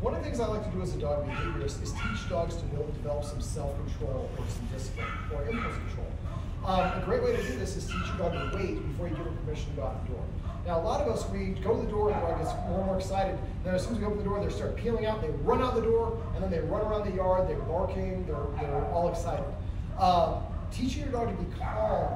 One of the things I like to do as a dog behaviorist is teach dogs to develop some self-control or some discipline or impulse control. A great way to do this is teach your dog to wait before you give him permission to go out the door. Now, a lot of us, we go to the door and the dog gets more and more excited. And then as soon as we open the door, they start peeling out, they run out the door, and then they run around the yard, they're barking, they're all excited. Teaching your dog to be calm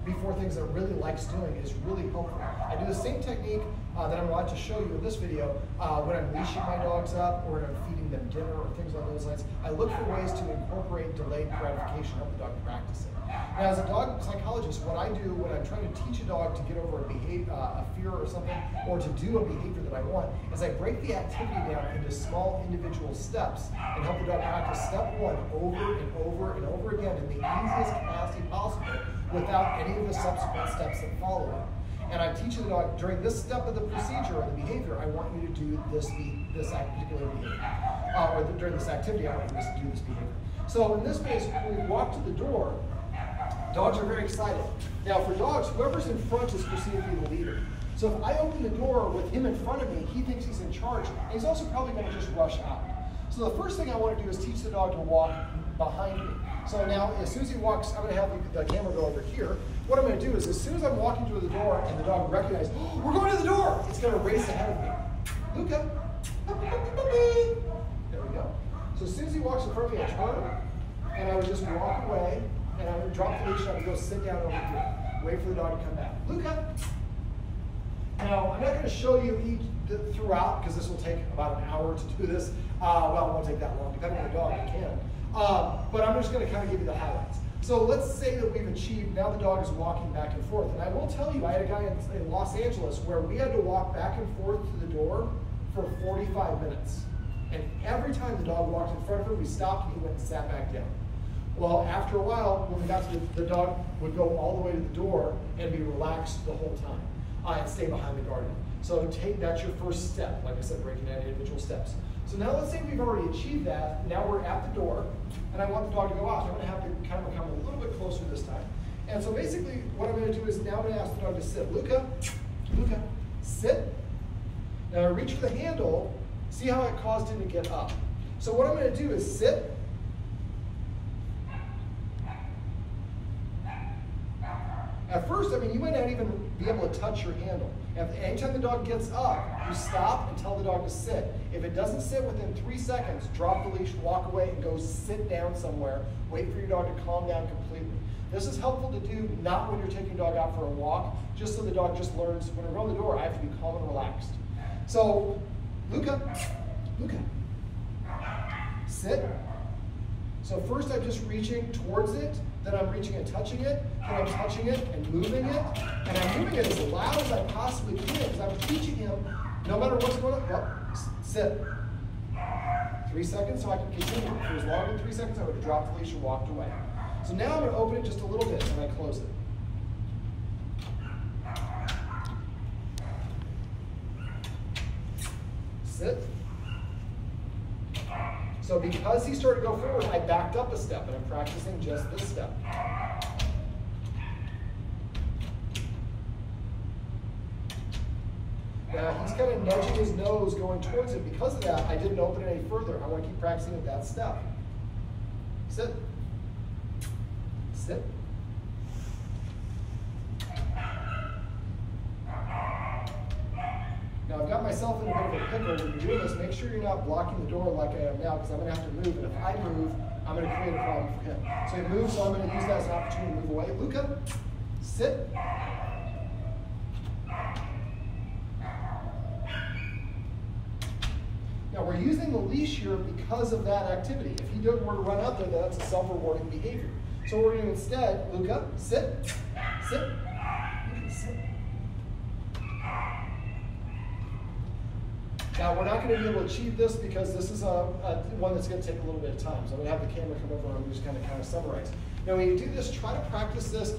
before things that it really likes doing is really helpful. I do the same technique that I'm about to show you in this video when I'm leashing my dogs up or when I'm feeding them dinner or things along those lines. I look for ways to incorporate delayed gratification, help the dog practice it. Now, as a dog psychologist, what I do when I'm trying to teach a dog to get over a fear or something, or to do a behavior that I want, is I break the activity down into small individual steps and help the dog practice step one over and over and over again in the easiest capacity possible without any of the subsequent steps that follow it. And I'm teaching the dog, during this step of the procedure or the behavior, I want you to do this particular behavior. Or during this activity, I want you to do this behavior. So in this case, when we walk to the door, dogs are very excited. Now for dogs, whoever's in front is perceived to be the leader. So if I open the door with him in front of me, he thinks he's in charge, and he's also probably going to just rush out. So the first thing I want to do is teach the dog to walk behind me. So now, as soon as he walks, I'm going to have the camera go over here. What I'm going to do is, as soon as I'm walking through the door and the dog recognizes, oh, we're going to the door, it's going to race ahead of me. Luca. There we go. So as soon as he walks in front of me, I turn, and I would just walk away, and I would drop the leash, and I would go sit down over here. Wait for the dog to come back. Luca. Now, I'm not going to show you throughout, because this will take about an hour to do this. Well, it won't take that long, depending on the dog, it can. But I'm just going to kind of give you the highlights. So let's say that we've achieved, now the dog is walking back and forth. And I will tell you, I had a guy in Los Angeles where we had to walk back and forth to the door for 45 minutes. And every time the dog walked in front of him, we stopped and he went and sat back down. Well, after a while, when we got to the dog would go all the way to the door and be relaxed the whole time and stay behind the guardian. So that's your first step, like I said, breaking down individual steps. So now let's say we've already achieved that. Now we're at the door, and I want the dog to go out. So I'm going to have to kind of come a little bit closer this time. And so basically what I'm going to do is now I'm going to ask the dog to sit. Luca, sit. Now I reach for the handle. See how it caused him to get up. So what I'm going to do is sit. At first, I mean, you might not even be able to touch your handle. Anytime the dog gets up, you stop and tell the dog to sit. If it doesn't sit within 3 seconds, drop the leash, walk away, and go sit down somewhere. Wait for your dog to calm down completely. This is helpful to do not when you're taking your dog out for a walk, just so the dog just learns, when I run the door, I have to be calm and relaxed. So, Luca, sit. So first I'm just reaching towards it, then I'm reaching and touching it, then I'm touching it and moving it, and I'm moving it as loud as I possibly can, because I'm teaching him, no matter what's going on, sit. 3 seconds so I can continue. If it was longer than 3 seconds, I would have dropped the leash and walked away. So now I'm going to open it just a little bit, and I close it. Sit. So because he started to go forward, I backed up a step, and I'm practicing just this step. Now he's kind of nudging his nose going towards it. Because of that, I didn't open it any further. I want to keep practicing at that step. Sit. Sit. Now I've got myself in a bit of a pickle. When you're doing this, make sure you're not blocking the door like I am now, because I'm going to have to move, and if I move, I'm going to create a problem for him. So he moves, so I'm going to use that as an opportunity to move away. Luca, sit. Now we're using the leash here because of that activity. If he were to run out there, that's a self-rewarding behavior. So we're going to instead, Luca, sit, sit, Luca, sit. Now we're not going to be able to achieve this because this is one that's going to take a little bit of time. So I'm going to have the camera come over and I'm just going to kind of summarize. Now when you do this, try to practice this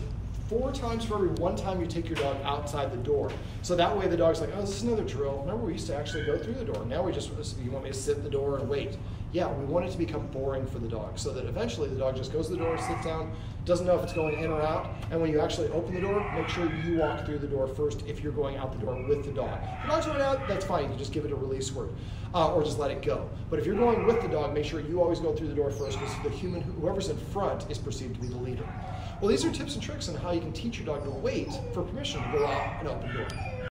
4 times for every 1 time you take your dog outside the door. So that way the dog's like, oh, this is another drill. Remember, we used to actually go through the door. Now we just, you want me to sit at the door and wait. Yeah, we want it to become boring for the dog so that eventually the dog just goes to the door, sits down, doesn't know if it's going in or out, and when you actually open the door, make sure you walk through the door first if you're going out the door with the dog. If the dog's going out, that's fine, you can just give it a release word, or just let it go. But if you're going with the dog, make sure you always go through the door first, because the human, whoever's in front, is perceived to be the leader. Well, these are tips and tricks on how you can teach your dog to wait for permission to go out and open the door.